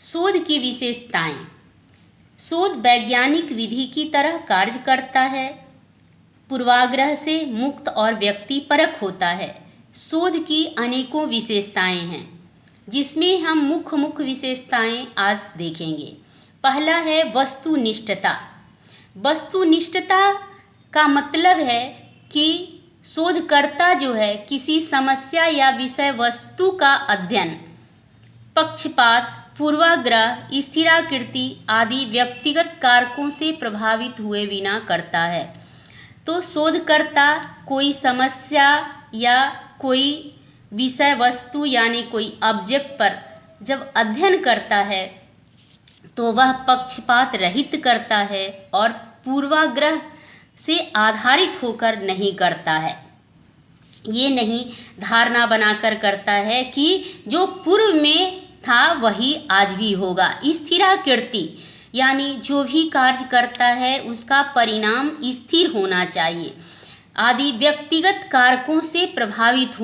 शोध की विशेषताएं। शोध वैज्ञानिक विधि की तरह कार्य करता है, पूर्वाग्रह से मुक्त और व्यक्तिपरक होता है। शोध की अनेकों विशेषताएं हैं, जिसमें हम मुख्य विशेषताएं आज देखेंगे। पहला है वस्तुनिष्ठता। वस्तुनिष्ठता का मतलब है कि शोधकर्ता जो है किसी समस्या या विषय वस्तु का अध्ययन पक्षपात, पूर्वाग्रह, स्थिराकृति आदि व्यक्तिगत कारकों से प्रभावित हुए बिना करता है। तो शोधकर्ता कोई समस्या या कोई विषय वस्तु यानी कोई ऑब्जेक्ट पर जब अध्ययन करता है तो वह पक्षपात रहित करता है और पूर्वाग्रह से आधारित होकर नहीं करता है। ये नहीं धारणा बनाकर करता है कि जो पूर्व में था वही आज भी होगा। स्थिराकृति यानी जो भी कार्य करता है उसका परिणाम स्थिर होना चाहिए आदि व्यक्तिगत कारकों से प्रभावित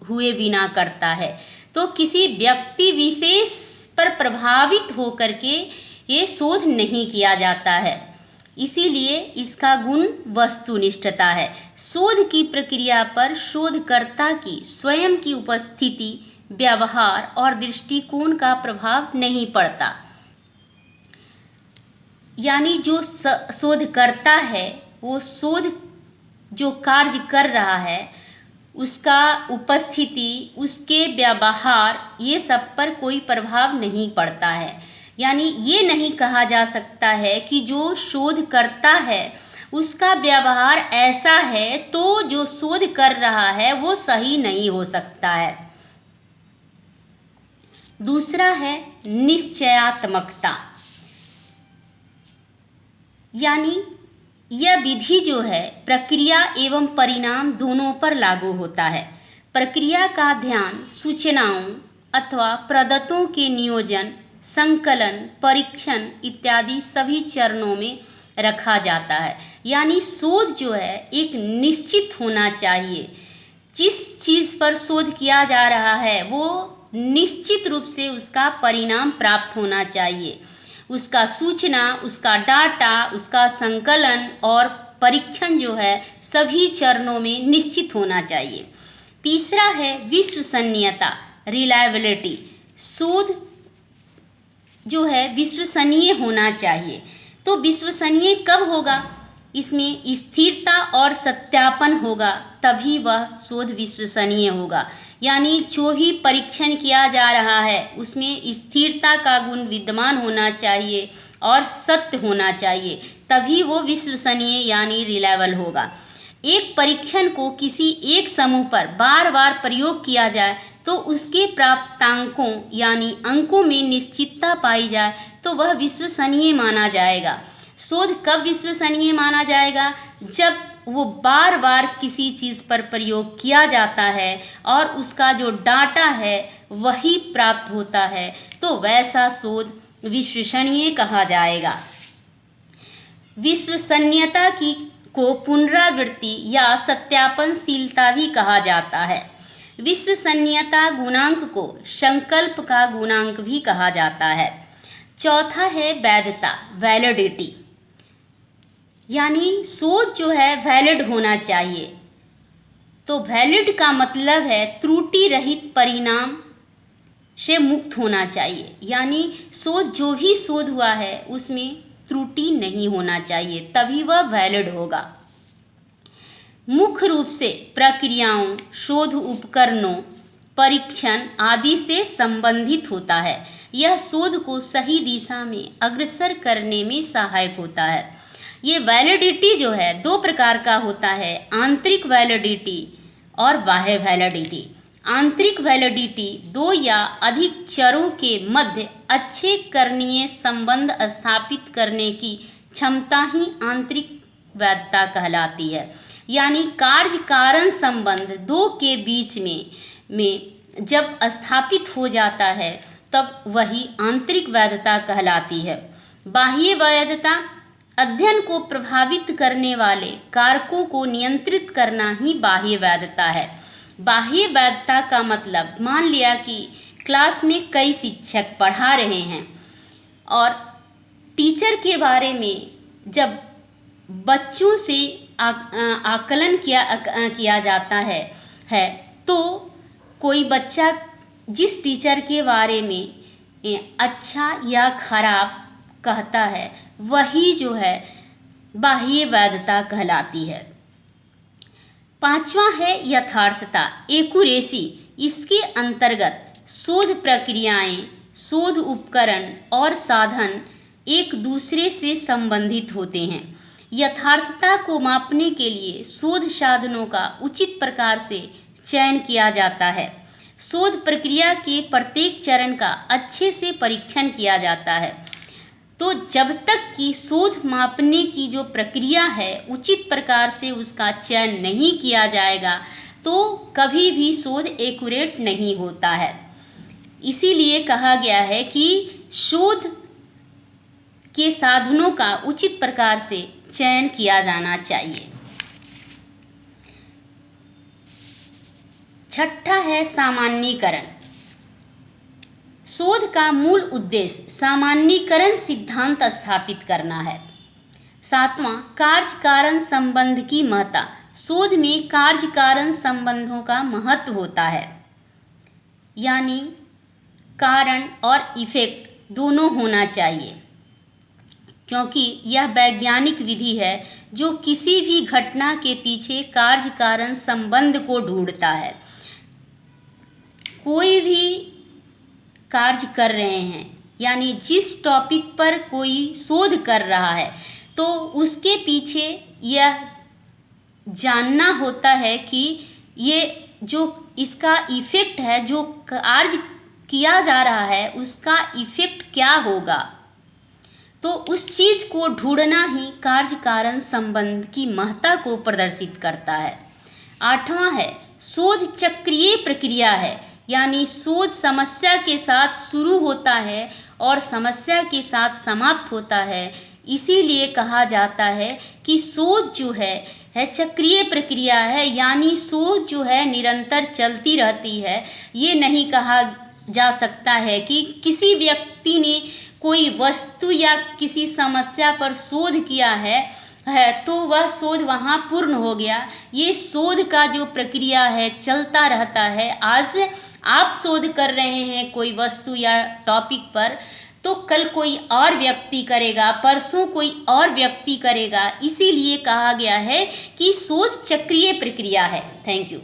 हुए बिना करता है। तो किसी व्यक्ति विशेष पर प्रभावित होकर के ये शोध नहीं किया जाता है, इसीलिए इसका गुण वस्तुनिष्ठता है। शोध की प्रक्रिया पर शोधकर्ता की स्वयं की उपस्थिति, व्यवहार और दृष्टिकोण का प्रभाव नहीं पड़ता। यानी जो शोधकर्ता है वो शोध जो कार्य कर रहा है उसका उपस्थिति, उसके व्यवहार, ये सब पर कोई प्रभाव नहीं पड़ता है। यानी ये नहीं कहा जा सकता है कि जो शोध करता है उसका व्यवहार ऐसा है तो जो शोध कर रहा है वो सही नहीं हो सकता है। दूसरा है निश्चयात्मकता। यानी यह विधि जो है प्रक्रिया एवं परिणाम दोनों पर लागू होता है। प्रक्रिया का ध्यान सूचनाओं अथवा प्रदत्तों के नियोजन, संकलन, परीक्षण इत्यादि सभी चरणों में रखा जाता है। यानी शोध जो है एक निश्चित होना चाहिए। जिस चीज़ पर शोध किया जा रहा है वो निश्चित रूप से उसका परिणाम प्राप्त होना चाहिए। उसका सूचना, उसका डाटा, उसका संकलन और परीक्षण जो है सभी चरणों में निश्चित होना चाहिए। तीसरा है विश्वसनीयता, रिलायबिलिटी। शोध जो है विश्वसनीय होना चाहिए। तो विश्वसनीय कब होगा? इसमें स्थिरता और सत्यापन होगा, तभी वह शोध विश्वसनीय होगा। यानी जो भी परीक्षण किया जा रहा है उसमें स्थिरता का गुण विद्यमान होना चाहिए और सत्य होना चाहिए, तभी वो विश्वसनीय यानी रिलायबल होगा। एक परीक्षण को किसी एक समूह पर बार बार प्रयोग किया जाए तो उसके प्राप्तांकों यानी अंकों में निश्चितता पाई जाए तो वह विश्वसनीय माना जाएगा। शोध कब विश्वसनीय माना जाएगा? जब वो बार बार किसी चीज़ पर प्रयोग किया जाता है और उसका जो डाटा है वही प्राप्त होता है, तो वैसा शोध विश्वसनीय कहा जाएगा। विश्वसनीयता को पुनरावृत्ति या सत्यापनशीलता भी कहा जाता है। विश्वसनीयता गुणांक को संकल्प का गुणांक भी कहा जाता है। चौथा है वैधता, वैलिडिटी। यानी शोध जो है वैलिड होना चाहिए। तो वैलिड का मतलब है त्रुटि रहित परिणाम से मुक्त होना चाहिए। यानी शोध जो भी शोध हुआ है उसमें त्रुटि नहीं होना चाहिए, तभी वह वैलिड होगा। मुख्य रूप से प्रक्रियाओं, शोध उपकरणों, परीक्षण आदि से संबंधित होता है। यह शोध को सही दिशा में अग्रसर करने में सहायक होता है। ये वैलिडिटी जो है दो प्रकार का होता है, आंतरिक वैलिडिटी और बाह्य वैलिडिटी। आंतरिक वैलिडिटी दो या अधिक चरों के मध्य अच्छे करणीय संबंध स्थापित करने की क्षमता ही आंतरिक वैधता कहलाती है। यानी कार्य कारण संबंध दो के बीच में जब स्थापित हो जाता है तब वही आंतरिक वैधता कहलाती है। बाह्य वैधता अध्ययन को प्रभावित करने वाले कारकों को नियंत्रित करना ही बाह्य वैधता है। बाह्य वैधता का मतलब मान लिया कि क्लास में कई शिक्षक पढ़ा रहे हैं और टीचर के बारे में जब बच्चों से आकलन किया जाता है तो कोई बच्चा जिस टीचर के बारे में अच्छा या खराब कहता है वही जो है बाह्य वैधता कहलाती है। पांचवा है यथार्थता, एक्यूरेसी। इसके अंतर्गत शोध प्रक्रियाएं, शोध उपकरण और साधन एक दूसरे से संबंधित होते हैं। यथार्थता को मापने के लिए शोध साधनों का उचित प्रकार से चयन किया जाता है। शोध प्रक्रिया के प्रत्येक चरण का अच्छे से परीक्षण किया जाता है। तो जब तक कि शोध मापने की जो प्रक्रिया है उचित प्रकार से उसका चयन नहीं किया जाएगा तो कभी भी शोध एक्यूरेट नहीं होता है। इसीलिए कहा गया है कि शोध के साधनों का उचित प्रकार से चयन किया जाना चाहिए। छठा है सामान्यीकरण। शोध का मूल उद्देश्य सामान्यीकरण सिद्धांत स्थापित करना है। सातवां, कार्य कारण संबंध की महत्ता। शोध में कार्य कारण संबंधों का महत्व होता है, यानी कारण और इफेक्ट दोनों होना चाहिए, क्योंकि यह वैज्ञानिक विधि है जो किसी भी घटना के पीछे कार्य कारण संबंध को ढूंढता है। कोई भी कार्य कर रहे हैं, यानी जिस टॉपिक पर कोई शोध कर रहा है तो उसके पीछे यह जानना होता है कि ये जो इसका इफ़ेक्ट है, जो कार्य किया जा रहा है उसका इफ़ेक्ट क्या होगा। तो उस चीज़ को ढूंढना ही कार्य कारण संबंध की महत्ता को प्रदर्शित करता है। आठवां है शोध चक्रीय प्रक्रिया है, यानी शोध समस्या के साथ शुरू होता है और समस्या के साथ समाप्त होता है। इसीलिए कहा जाता है कि शोध जो है चक्रीय प्रक्रिया है, यानी शोध जो है निरंतर चलती रहती है। ये नहीं कहा जा सकता है कि किसी व्यक्ति ने कोई वस्तु या किसी समस्या पर शोध किया है तो वह शोध वहाँ पूर्ण हो गया। ये शोध का जो प्रक्रिया है चलता रहता है। आज आप शोध कर रहे हैं कोई वस्तु या टॉपिक पर, तो कल कोई और व्यक्ति करेगा, परसों कोई और व्यक्ति करेगा। इसीलिए कहा गया है कि शोध चक्रीय प्रक्रिया है। Thank you.